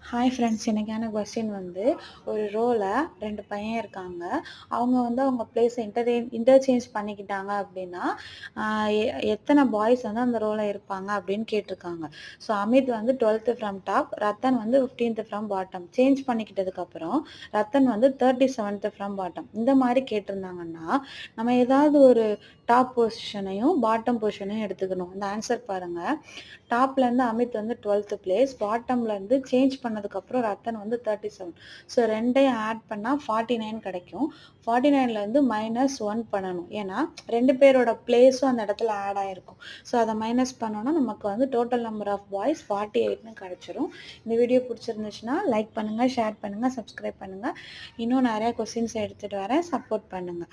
Hi friends, எனக்கான question வந்து ஒரு ரோல 2 பையன் இருக்காங்க. அவங்க வந்து அவங்க பிளேஸை இன்டர்சேஞ்ச் பண்ணிக்கிட்டாங்க அப்படின்னா, எத்தனை பாய்ஸ் வந்து அந்த ரோல இருப்பாங்க அப்படின்னு கேட்டிருக்காங்க. ஸோ அமித் வந்து 12th ஃப்ரம் டாப், ரத்தன் வந்து 15th ஃப்ரம் பாட்டம். சேஞ்ச் பண்ணிக்கிட்டதுக்கப்புறம் ரத்தன் வந்து 37th ஃப்ரம் பாட்டம். இந்த மாதிரி கேட்டிருந்தாங்கன்னா, நம்ம ஏதாவது ஒரு டாப் பொசிஷனையும் பாட்டம் பொசிஷனையும் எடுத்துக்கணும். இந்த ஆன்சர் பாருங்க. டாப்லேருந்து அமித் வந்து 12th பிளேஸ், பாட்டம்லேருந்து சேஞ்ச் பண்ணதுக்கப்புறம் ரத்தன் வந்து 37. ஸோ ரெண்டையும் ஆட் பண்ணால் 49 கிடைக்கும். 49லேருந்து -1 பண்ணணும். ஏன்னா 2 பேரோட பிளேஸும் அந்த இடத்துல ஆட் ஆகிருக்கும். ஸோ அதை மைனஸ் பண்ணோன்னா நமக்கு வந்து டோட்டல் நம்பர் ஆஃப் பாய்ஸ் 48ன்னு கிடச்சிரும். இந்த வீடியோ பிடிச்சிருந்துச்சுன்னா லைக் பண்ணுங்கள், ஷேர் பண்ணுங்கள், சப்ஸ்கிரைப் பண்ணுங்கள். இன்னும் நிறையா கொஸ்டின்ஸ் எடுத்துகிட்டு வரேன். சப்போர்ட் பண்ணுங்கள்.